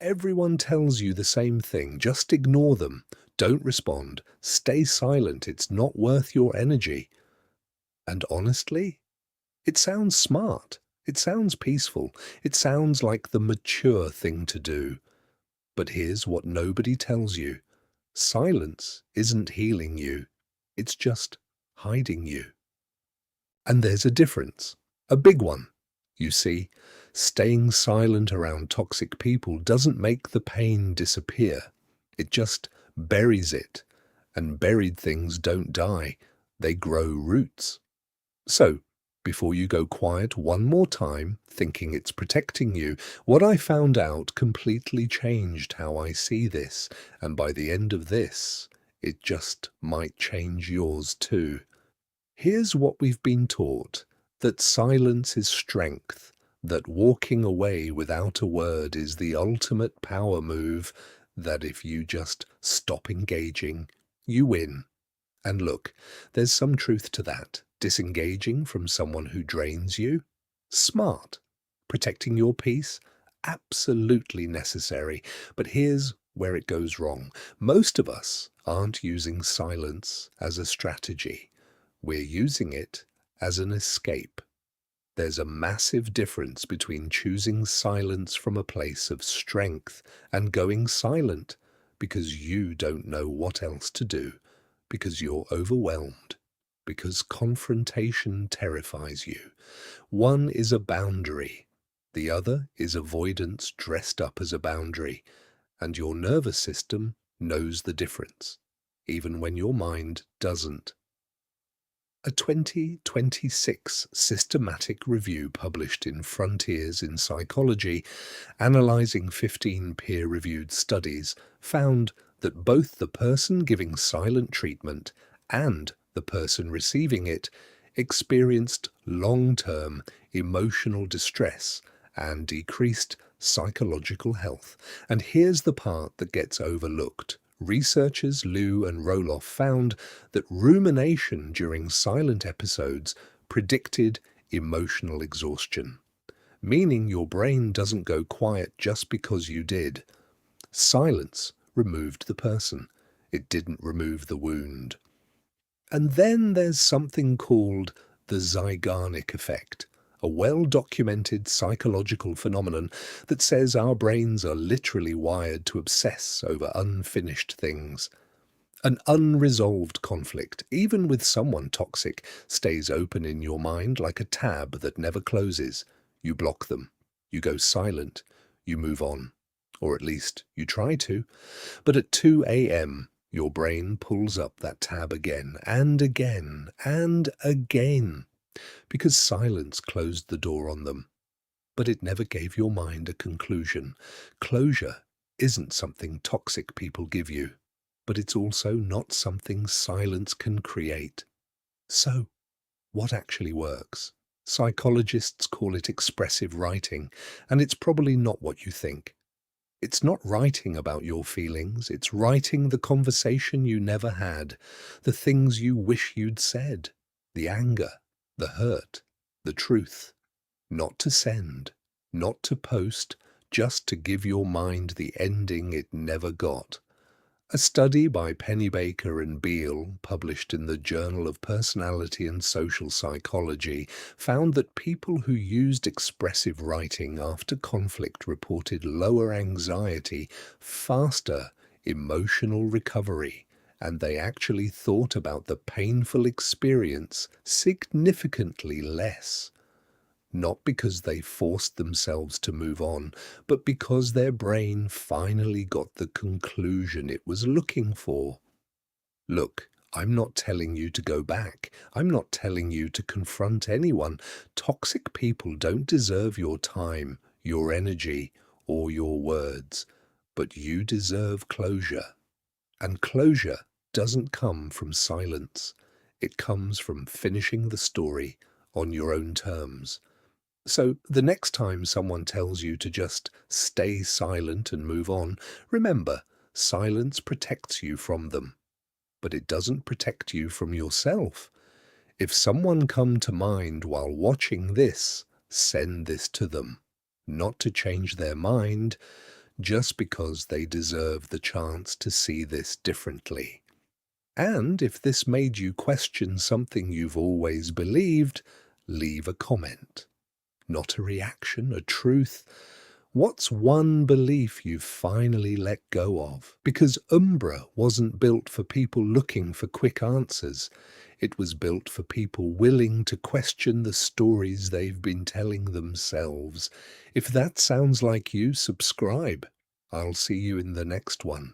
Everyone tells you the same thing. Just ignore them. Don't respond. Stay silent. It's not worth your energy. And honestly, it sounds smart. It sounds peaceful. It sounds like the mature thing to do. But here's what nobody tells you. Silence isn't healing you. It's just hiding you. And there's a difference. A big one. You see, staying silent around toxic people doesn't make the pain disappear. It just buries it. And buried things don't die. They grow roots. So, before you go quiet one more time, thinking it's protecting you, what I found out completely changed how I see this, and by the end of this, it just might change yours too. Here's what we've been taught, that silence is strength, that walking away without a word is the ultimate power move, that if you just stop engaging, you win. And look, there's some truth to that. Disengaging from someone who drains you? Smart. Protecting your peace? Absolutely necessary. But here's where it goes wrong. Most of us aren't using silence as a strategy. We're using it as an escape. There's a massive difference between choosing silence from a place of strength and going silent because you don't know what else to do, because you're overwhelmed, because confrontation terrifies you. One is a boundary. The other is avoidance dressed up as a boundary. And your nervous system knows the difference, even when your mind doesn't. A 2026 systematic review published in Frontiers in Psychology, analyzing 15 peer-reviewed studies, found that both the person giving silent treatment and the person receiving it experienced long-term emotional distress and decreased psychological health. And here's the part that gets overlooked. Researchers Liu and Roloff found that rumination during silent episodes predicted emotional exhaustion, meaning your brain doesn't go quiet just because you did. Silence removed the person. It didn't remove the wound. And then there's something called the Zeigarnik Effect, a well-documented psychological phenomenon that says our brains are literally wired to obsess over unfinished things. An unresolved conflict, even with someone toxic, stays open in your mind like a tab that never closes. You block them. You go silent. You move on. Or at least you try to. But at 2 a.m., your brain pulls up that tab again and again and again, because silence closed the door on them. But it never gave your mind a conclusion. Closure isn't something toxic people give you, but it's also not something silence can create. So, what actually works? Psychologists call it expressive writing, and it's probably not what you think. It's not writing about your feelings, it's writing the conversation you never had, the things you wish you'd said, the anger, the hurt, the truth. Not to send, not to post, just to give your mind the ending it never got. A study by Pennybaker and Beale, published in the Journal of Personality and Social Psychology, found that people who used expressive writing after conflict reported lower anxiety, faster emotional recovery, and they actually thought about the painful experience significantly less. Not because they forced themselves to move on, but because their brain finally got the conclusion it was looking for. Look, I'm not telling you to go back. I'm not telling you to confront anyone. Toxic people don't deserve your time, your energy, or your words. But you deserve closure. And closure doesn't come from silence. It comes from finishing the story on your own terms. So the next time someone tells you to just stay silent and move on, remember, silence protects you from them, but it doesn't protect you from yourself. If someone come to mind while watching this, send this to them, not to change their mind, just because they deserve the chance to see this differently. And if this made you question something you've always believed, leave a comment. Not a reaction, a truth. What's one belief you've finally let go of? Because UMBRA wasn't built for people looking for quick answers. It was built for people willing to question the stories they've been telling themselves. If that sounds like you, subscribe. I'll see you in the next one.